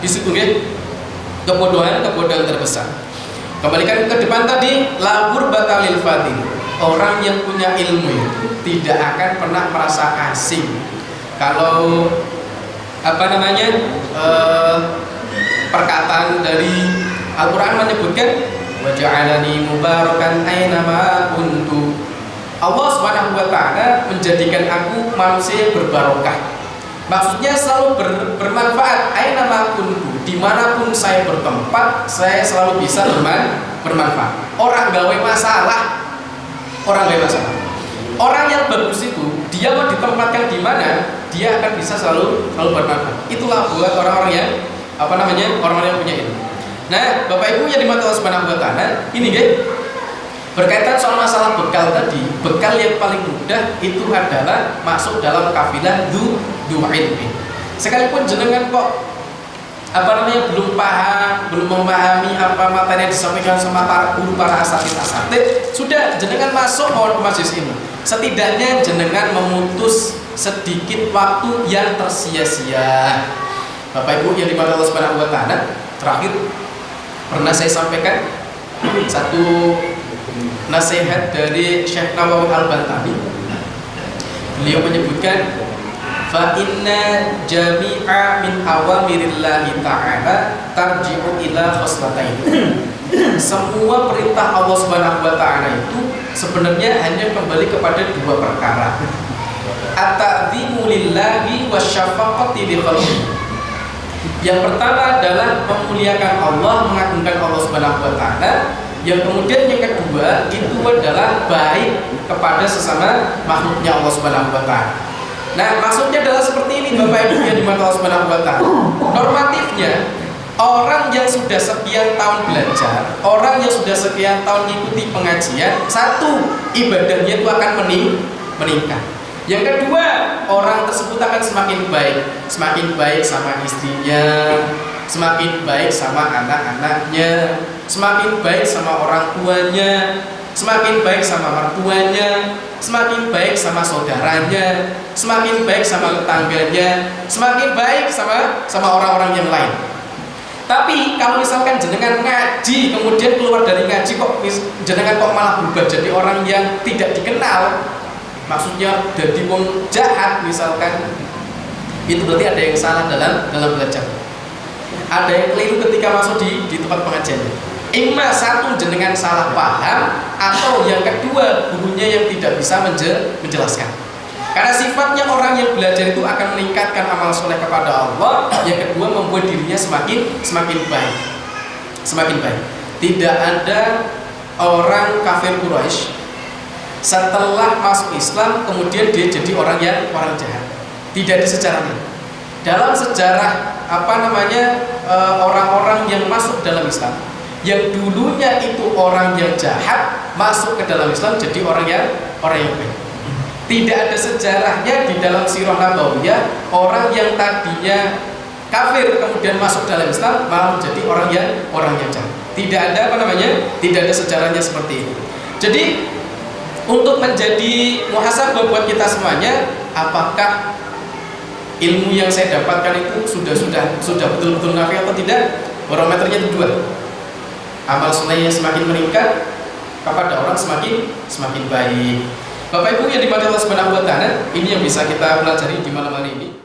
di situ ya, kebodohan terbesar. Kembalikan ke depan tadi, la gurbata lil fadil. Orang yang punya ilmu itu tidak akan pernah merasa asing. Kalau perkataan dari Al-Quran menyebutkan wa ja'alani mubarakan ainama kuntu. Allah Subhanahu wa taala menjadikan aku manusia yang berbarokah. Maksudnya selalu bermanfaat. Ainama kuntu, dimanapun saya bertempat, saya selalu bisa bermanfaat. Orang gawe masalah, orang yang bagus itu, dia mau ditempatkan di mana, dia akan bisa selalu bermanfaat. Itulah buat orang-orang yang orang-orang yang punya ilmu. Nah, Bapak Ibu yang dimati Allah Subhanahu wa taala, ini guys, berkaitan soal masalah bekal tadi, bekal yang paling mudah itu adalah masuk dalam kafilah du ilmi. Sekalipun jenengan kok belum memahami apa materi yang disampaikan sama para guru, para asatid, sudah jenengan masuk ke majelis ini. Setidaknya jenengan memutus sedikit waktu yang tersia-sia. Bapak Ibu yang dimati Allah Subhanahu wa taala, terakhir pernah saya sampaikan satu nasihat dari Syekh Nawawi Al-Bantani. Beliau menyebutkan fa inna jami'a min awamirillahi ta'ala tarji'u ila khoslatain. Semua perintah Allah Subhanahu wa taala itu sebenarnya hanya kembali kepada dua perkara. At-ta'dhimu lillahi wasyafaqati li khalqihi. Yang pertama adalah memuliakan Allah, mengagungkan Allah Subhanahu wa taala. Yang kemudian yang kedua itu adalah baik kepada sesama makhluknya Allah Subhanahu wa taala. Nah, maksudnya adalah seperti ini Bapak Ibu yang dimati Allah Subhanahu wa taala. Normatifnya, orang yang sudah sekian tahun belajar, orang yang sudah sekian tahun mengikuti pengajian, satu, ibadahnya itu akan meningkat. Yang kedua, orang tersebut akan semakin baik sama istrinya, semakin baik sama anak-anaknya, semakin baik sama orang tuanya, semakin baik sama mertuanya, semakin baik sama saudaranya, semakin baik sama tetangganya, semakin baik sama orang-orang yang lain. Tapi kalau misalkan jenengan ngaji, kemudian keluar dari ngaji jenengan malah berubah jadi orang yang tidak dikenal, maksudnya jadi wong jahat misalkan, itu berarti ada yang salah dalam belajar. Ada yang keliru ketika masuk di tempat pengajian. Imma satu, jenengan salah paham, atau yang kedua, gurunya yang tidak bisa menjelaskan. Karena sifatnya orang yang belajar itu akan meningkatkan amal soleh kepada Allah. Yang kedua, membuat dirinya semakin baik. Tidak ada orang kafir Quraisy setelah masuk Islam kemudian dia jadi orang jahat. Tidak ada sejarahnya. Dalam sejarah orang-orang yang masuk dalam Islam, yang dulunya itu orang yang jahat masuk ke dalam Islam jadi orang yang baik. Tidak ada sejarahnya di dalam sirah nabawiyah orang yang tadinya kafir kemudian masuk dalam Islam malah menjadi orang yang jahat. Tidak ada tidak ada sejarahnya seperti itu. Jadi untuk menjadi muhasabah buat kita semuanya, apakah ilmu yang saya dapatkan itu sudah betul-betul nafi atau tidak? Barometernya itu dua. Amal solehnya semakin meningkat, kepada orang semakin baik. Bapak Ibu yang dimati Allah Subhanahu wa taala, ini yang bisa kita pelajari di malam hari ini.